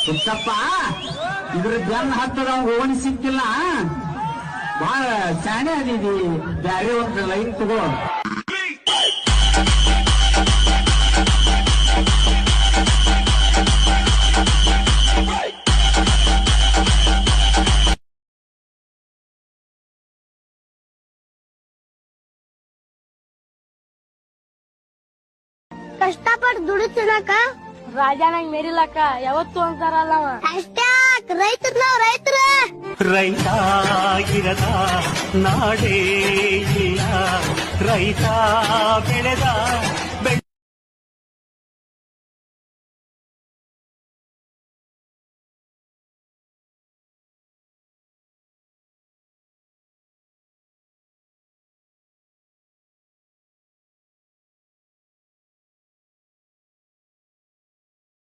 ಹುಚ್ಚಪ್ಪ ಇದ್ರ ಬೆನ್ನ ಹತ್ತದ ಓಣಿ ಸಿಕ್ಕಿಲ್ಲ, ಬಹಳ ಶಾಣೆ ಅದೀವಿ, ಬ್ಯಾರೆ ಒಂದು ಲೈನ್ ತಗೋ. ಕಷ್ಟಪಟ್ಟು ದುಡಿತಿನಕ ರಾಜ ನಂಗ್ ಮೇರಿಲಕ್ಕ ಯಾವತ್ತು ಅಂತಾರಲ್ಲವ. ಅಷ್ಟೇ ರೈತರ ರೈತ ಗಿರದ ನಾಡೇ ಇಲ್ಲ, ರೈತ ಬೆಳೆದ